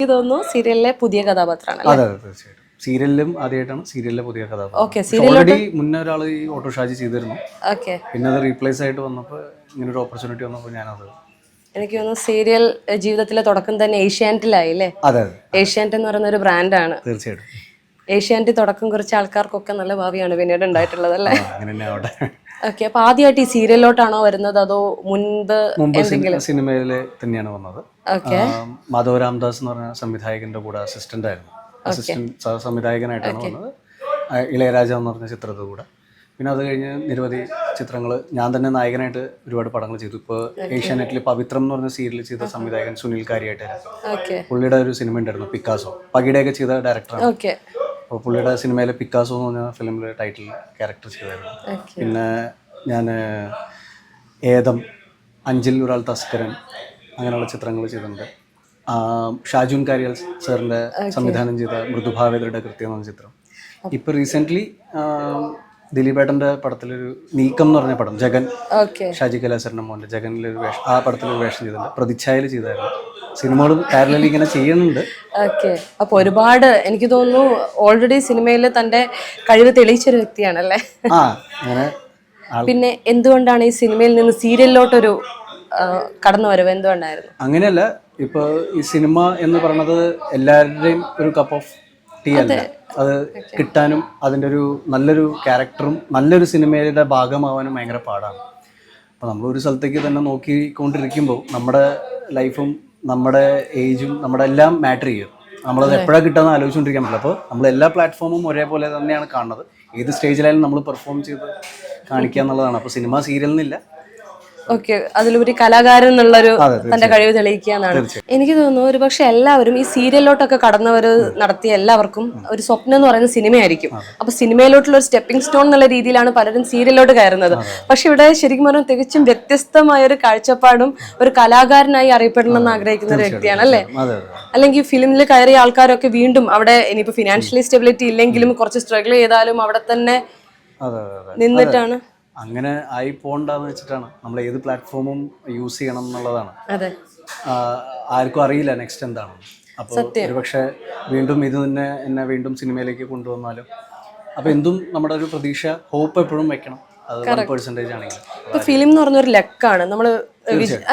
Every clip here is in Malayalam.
എനിക്ക് തോന്നുന്നു സീരിയലിലെ പുതിയ കഥാപാത്രമാണ്. അതെ അതെ തീർച്ചയായിട്ടും സീരിയലിലും ആദ്യമായിട്ടാണ് സീരിയലിലെ പുതിയ കഥാപാത്രം. ഓൾറെഡി മുന്നേ ഒരാൾ ഈ ഓട്ടോ ഷാജി ചെയ്തിരുന്നു. പിന്നെ അത് റീപ്ലേസ് ആയിട്ട് വന്നപ്പോൾ ഇങ്ങനെ ഒരു ഓപ്പർച്യൂണിറ്റി വന്നപ്പോൾ ഞാനത് എനിക്ക് തോന്നുന്നു സീരിയൽ ജീവിതത്തിലെ തുടക്കം തന്നെ ഏഷ്യാനെറ്റിലായില്ലേ? അതെ ഏഷ്യാനെറ്റ് എന്ന് പറയുന്ന ഒരു ബ്രാൻഡാണ്. തീർച്ചയായിട്ടും ഏഷ്യാനെറ്റ് തുടക്കം കുറിച്ച ആൾക്കാർക്കൊക്കെ നല്ല ഭാവിയാണ് പിന്നീട് ഉണ്ടായിട്ടുള്ളത് അല്ലേ? അങ്ങനെ ആവട്ടെ. ഓക്കെ, അപ്പൊ ആദ്യമായിട്ട് ഈ സീരിയലിലോട്ടാണോ വരുന്നത് അതോ മുൻപ് സിനിമയിൽ തന്നെയാണ് വന്നത്. മാധവ് രാംദാസ് എന്ന് പറഞ്ഞ സംവിധായകന്റെ കൂടെ അസിസ്റ്റന്റ് സംവിധായകനായിട്ടാണ് വന്നത്. ഇളയരാജ എന്ന് പറഞ്ഞ ചിത്രത്തിൽ കൂടെ. പിന്നെ അത് കഴിഞ്ഞ് നിരവധി ചിത്രങ്ങൾ ഞാൻ തന്നെ നായകനായിട്ട് ഒരുപാട് പടങ്ങൾ ചെയ്തു. ഇപ്പോൾ ഏഷ്യാനെറ്റിൽ പവിത്രം എന്ന് പറഞ്ഞ സീരിയൽ ചെയ്ത സംവിധായകൻ സുനിൽ കാര്യമായിട്ടായിരുന്നു. പുള്ളിയുടെ ഒരു സിനിമ ഉണ്ടായിരുന്നു പിക്കാസോ, പകിടയൊക്കെ ചെയ്ത ഡയറക്ടറാണ്. അപ്പോൾ പുള്ളിയുടെ സിനിമയിലെ പിക്കാസോ എന്ന് പറഞ്ഞ ഫിലിമിൽ ടൈറ്റിൽ ക്യാരക്ടർ ചെയ്തായിരുന്നു. പിന്നെ ഞാൻ ഏതം, അഞ്ചിൽ ഒരാൾ തസ്കരൻ അങ്ങനെയുള്ള ചിത്രങ്ങൾ ചെയ്തിട്ടുണ്ട്. ഷാജുൻ കാരിയൽ സാറിൻ്റെ സംവിധാനം ചെയ്ത മൃദുഭാവേതരുടെ കൃത്യം എന്ന ചിത്രം. ഇപ്പോൾ റീസെൻ്റ്ലി ദിലീപേട്ടൻ്റെ പടത്തിലൊരു നീക്കം എന്ന് പറഞ്ഞ പടം, ജഗൻ, ഷാജി കലാസറിൻ്റെ മോൻ്റെ ജഗനിലൊരു വേഷം, ആ പടത്തിലൊരു വേഷം ചെയ്തിട്ടുണ്ട്. പ്രതിച്ഛായയിൽ ചെയ്തായിരുന്നു. സിനിമകളും പാരലലി ഇങ്ങനെ ചെയ്യുന്നുണ്ട്. ഓക്കെ, അപ്പോൾ ഒരുപാട് എനിക്ക് തോന്നുന്നു ഓൾറെഡി സിനിമയിൽ തൻ്റെ കഴിവ് തെളിയിച്ചൊരു വ്യക്തിയാണല്ലേ? അങ്ങനെ. പിന്നെ എന്തുകൊണ്ടാണ് ഈ സിനിമയിൽ നിന്ന് സീരിയലിലോട്ടൊരു കടന്നു വരവ് എന്തുകൊണ്ടായിരുന്നു? അങ്ങനെയല്ല, ഇപ്പോൾ ഈ സിനിമ എന്ന് പറയുന്നത് എല്ലാവരുടെയും ഒരു കപ്പ് ഓഫ് ടീ അല്ല. അത് കിട്ടാനും അതിൻ്റെ ഒരു നല്ലൊരു ക്യാരക്ടറും നല്ലൊരു സിനിമയുടെ ഭാഗമാവാനും ഭയങ്കര പാടാണ്. അപ്പോൾ നമ്മളൊരു സ്ഥലത്തേക്ക് തന്നെ നോക്കിക്കൊണ്ടിരിക്കുമ്പോൾ നമ്മുടെ ലൈഫും നമ്മുടെ ഏജും നമ്മുടെ എല്ലാം മാറ്റർ ചെയ്യും. നമ്മളത് എപ്പോഴാണ് കിട്ടാമെന്ന് ആലോചിച്ചുകൊണ്ടിരിക്കാൻ പറ്റില്ല. അപ്പോൾ നമ്മൾ എല്ലാ പ്ലാറ്റ്ഫോമും ഒരേപോലെ തന്നെയാണ് കാണുന്നത്. ഏത് സ്റ്റേജിലായാലും നമ്മൾ പെർഫോം ചെയ്ത് കാണിക്കുക എന്നുള്ളതാണ്. അപ്പോൾ സിനിമ സീരിയൽ എന്നില്ല. ഓക്കെ, അതിലുപരി കലാകാരൻ എന്നുള്ളൊരു തന്റെ കഴിവ് തെളിയിക്കുക എന്നാണ്. എനിക്ക് തോന്നുന്നു ഒരു പക്ഷെ എല്ലാവരും ഈ സീരിയലിലോട്ടൊക്കെ കടന്നവർ നടത്തിയ എല്ലാവർക്കും ഒരു സ്വപ്നം എന്ന് പറയുന്ന സിനിമയായിരിക്കും. അപ്പൊ സിനിമയിലോട്ടുള്ള ഒരു സ്റ്റെപ്പിംഗ് സ്റ്റോൺ എന്നുള്ള രീതിയിലാണ് പലരും സീരിയലിലോട്ട് കയറുന്നത്. പക്ഷെ ഇവിടെ ശരിക്കും പറഞ്ഞാൽ തികച്ചും വ്യത്യസ്തമായ ഒരു കാഴ്ചപ്പാടും ഒരു കലാകാരനായി അറിയപ്പെടണം എന്ന് ആഗ്രഹിക്കുന്ന ഒരു വ്യക്തിയാണ് അല്ലേ? അല്ലെങ്കിൽ ഫിലിമിൽ കയറിയ ആൾക്കാരൊക്കെ വീണ്ടും അവിടെ ഇനിയിപ്പോ ഫിനാൻഷ്യലി സ്റ്റെബിലിറ്റി ഇല്ലെങ്കിലും കുറച്ച് സ്ട്രഗിൾ ചെയ്താലും അവിടെ തന്നെ നിന്നിട്ടാണ്. അങ്ങനെ ആയി പോകണ്ടെന്ന് വെച്ചിട്ടാണ് നമ്മൾ ഏത് പ്ലാറ്റ്ഫോമും യൂസ് ചെയ്യണം എന്നുള്ളതാണ്. ആർക്കും അറിയില്ല നെക്സ്റ്റ് എന്താണ്. അപ്പോൾ ഒരുപക്ഷെ വീണ്ടും ഇത് തന്നെ എന്നെ വീണ്ടും സിനിമയിലേക്ക് കൊണ്ടുവന്നാലും അപ്പോൾ എന്തും നമ്മുടെ ഒരു പ്രതീക്ഷ, ഹോപ്പ് എപ്പോഴും വെക്കണം. അത് 1% ആണെങ്കിലും. ഇപ്പൊ ഫിലിം എന്ന് പറഞ്ഞൊരു ലക്കാണ് നമ്മൾ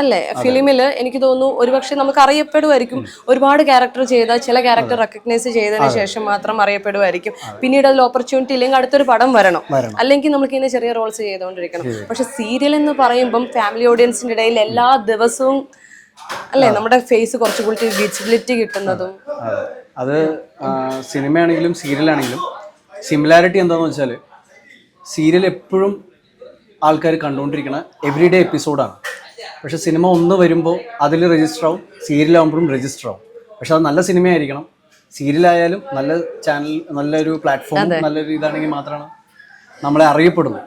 അല്ലേ? ഫിലിമില് എനിക്ക് തോന്നുന്നു ഒരുപക്ഷെ നമുക്ക് അറിയപ്പെടുമായിരിക്കും. ഒരുപാട് ക്യാരക്ടർ ചെയ്ത ചില ക്യാരക്ടർ റെക്കഗ്നൈസ് ചെയ്തതിന് ശേഷം മാത്രം അറിയപ്പെടുമായിരിക്കും. പിന്നീട് അതിൽ ഓപ്പർച്യൂണിറ്റി ഇല്ലെങ്കിൽ അടുത്തൊരു പടം വരണം, അല്ലെങ്കിൽ നമുക്ക് ഇങ്ങനെ ചെറിയ റോൾസ് ചെയ്തുകൊണ്ടിരിക്കണം. പക്ഷെ സീരിയൽ എന്ന് പറയുമ്പം ഫാമിലി ഓഡിയൻസിന്റെ ഇടയിൽ എല്ലാ ദിവസവും അല്ലേ നമ്മുടെ ഫേസ് കുറച്ചുകൂടി വിസിബിലിറ്റി കിട്ടുന്നതും. അത് സിനിമയാണെങ്കിലും സീരിയലാണെങ്കിലും സിമിലാരിറ്റി എന്താണെന്ന് വെച്ചാൽ സീരിയൽ എപ്പോഴും ആൾക്കാർ കണ്ടുകൊണ്ടിരിക്കുന്ന എവറിഡേ എപ്പിസോഡാണ്. പക്ഷെ സിനിമ ഒന്ന് വരുമ്പോൾ അതിൽ രജിസ്റ്റർ ആവും, സീരിയലാകുമ്പോഴും രജിസ്റ്റർ ആവും. പക്ഷെ അത് നല്ല സിനിമയായിരിക്കണം. സീരിയലായാലും നല്ല ചാനൽ, നല്ലൊരു പ്ലാറ്റ്ഫോം, നല്ലൊരു ഇതാണെങ്കിൽ മാത്രമാണ് നമ്മളെ അറിയപ്പെടുന്നത്.